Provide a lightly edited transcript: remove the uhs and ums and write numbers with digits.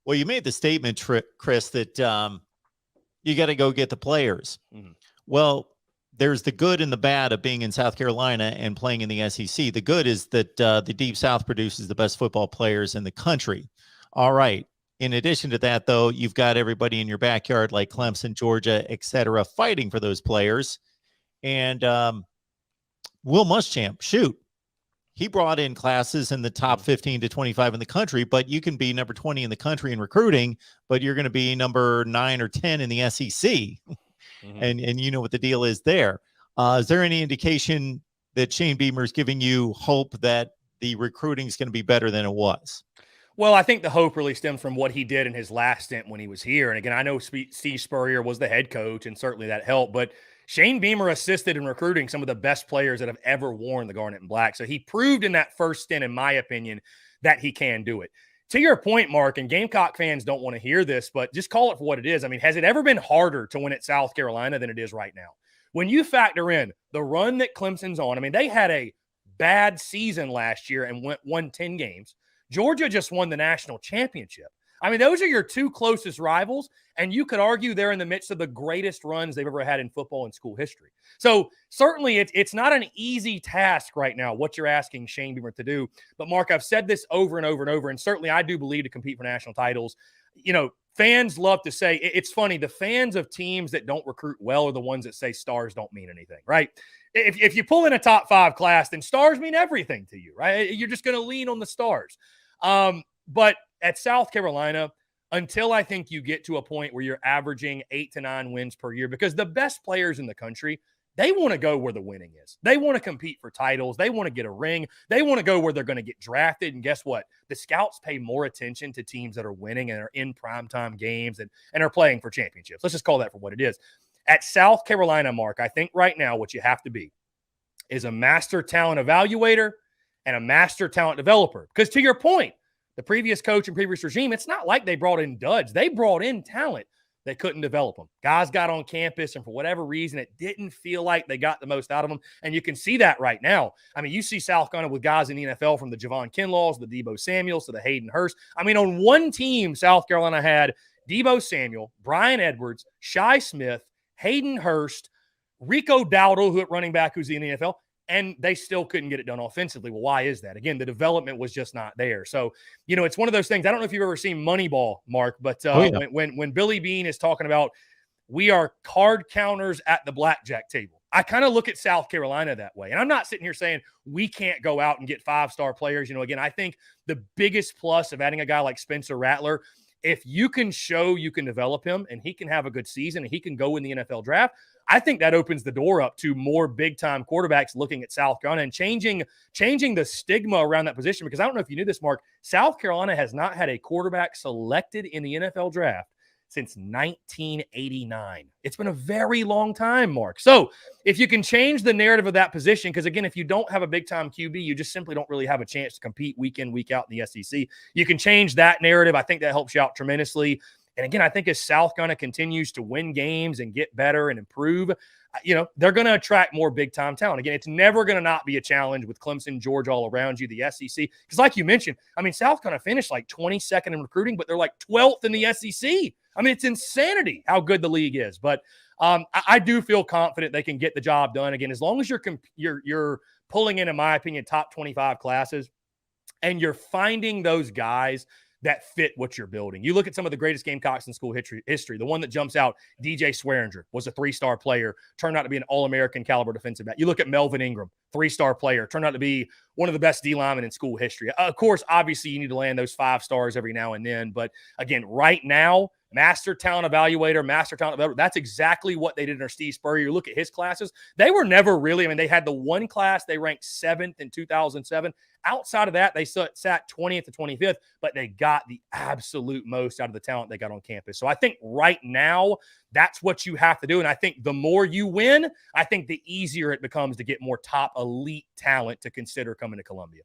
Well, you made the statement, Chris, that you got to go get the players. Mm-hmm. Well, there's the good and the bad of being in South Carolina and playing in the SEC. The good is that the Deep South produces the best football players in the country. All right. In addition to that, though, you've got everybody in your backyard like Clemson, Georgia, et cetera, fighting for those players. And Will Muschamp, shoot, he brought in classes in the top 15 to 25 in the country, but you can be number 20 in the country in recruiting, but you're going to be number 9 or 10 in the SEC. Mm-hmm. And you know what the deal is there. Is there any indication that Shane Beamer is giving you hope that the recruiting is going to be better than it was? Well, I think the hope really stems from what he did in his last stint when he was here. And again, I know Steve Spurrier was the head coach, and certainly that helped. But Shane Beamer assisted in recruiting some of the best players that have ever worn the garnet and black. So he proved in that first stint, in my opinion, that he can do it. To your point, Mark, and Gamecock fans don't want to hear this, but just call it for what it is. I mean, has it ever been harder to win at South Carolina than it is right now? When you factor in the run that Clemson's on, I mean, they had a bad season last year and won 10 games. Georgia just won the national championship. I mean, those are your two closest rivals, and you could argue they're in the midst of the greatest runs they've ever had in football in school history. So certainly it's not an easy task right now, what you're asking Shane Beamer to do. But, Mark, I've said this over and over and over, and certainly I do believe to compete for national titles. You know, fans love to say, it's funny, the fans of teams that don't recruit well are the ones that say stars don't mean anything, right? If you pull in a top 5 class, then stars mean everything to you, right? You're just going to lean on the stars. But at South Carolina, until I think you get to a point where you're averaging 8 to 9 wins per year, because the best players in the country, they want to go where the winning is. They want to compete for titles. They want to get a ring. They want to go where they're going to get drafted. And guess what? The scouts pay more attention to teams that are winning and are in primetime games and are playing for championships. Let's just call that for what it is. At South Carolina, Mark, I think right now what you have to be is a master talent evaluator and a master talent developer. Because to your point, the previous coach and previous regime, it's not like they brought in duds. They brought in talent. They couldn't develop them. Guys got on campus, and for whatever reason, it didn't feel like they got the most out of them. And you can see that right now. I mean, you see South Carolina with guys in the NFL from the Javon Kinlaws, the Debo Samuels, to the Hayden Hurst. I mean, on one team, South Carolina had Debo Samuel, Brian Edwards, Shi Smith, Hayden Hurst, Rico Dowdle, who at running back, who's in the NFL, and they still couldn't get it done offensively. Well, why is that? Again, the development was just not there. So, you know, it's one of those things. I don't know if you've ever seen Moneyball, Mark, but when Billy Beane is talking about we are card counters at the blackjack table, I kind of look at South Carolina that way. And I'm not sitting here saying we can't go out and get 5-star players. You know, again, I think the biggest plus of adding a guy like Spencer Rattler, if you can show you can develop him and he can have a good season and he can go in the NFL draft, I think that opens the door up to more big-time quarterbacks looking at South Carolina and changing the stigma around that position. Because I don't know if you knew this, Mark, South Carolina has not had a quarterback selected in the NFL draft since 1989. It's been a very long time, Mark. So if you can change the narrative of that position, because, again, if you don't have a big-time QB, you just simply don't really have a chance to compete week in, week out in the SEC. You can change that narrative. I think that helps you out tremendously. And again, I think as South Carolina continues to win games and get better and improve, you know, they're going to attract more big-time talent. Again, it's never going to not be a challenge with Clemson, Georgia all around you, the SEC. Because like you mentioned, I mean, South Carolina finished like 22nd in recruiting, but they're like 12th in the SEC. I mean, it's insanity how good the league is. But I do feel confident they can get the job done. Again, as long as you're pulling in my opinion, top 25 classes, and you're finding those guys that fit what you're building. You look at some of the greatest Gamecocks in school history. The one that jumps out, DJ Swearinger, was a 3-star player, turned out to be an All-American caliber defensive back. You look at Melvin Ingram, 3-star player, turned out to be one of the best D linemen in school history. Of course, obviously, you need to land those 5 stars every now and then. But again, right now, master talent evaluator, master talent developer, that's exactly what they did under Steve Spurrier. You look at his classes, they were never really, I mean, they had the one class, they ranked 7th in 2007. Outside of that, they sat 20th to 25th, but they got the absolute most out of the talent they got on campus. So I think right now, that's what you have to do. And I think the more you win, I think the easier it becomes to get more top elite talent to consider coming to Columbia.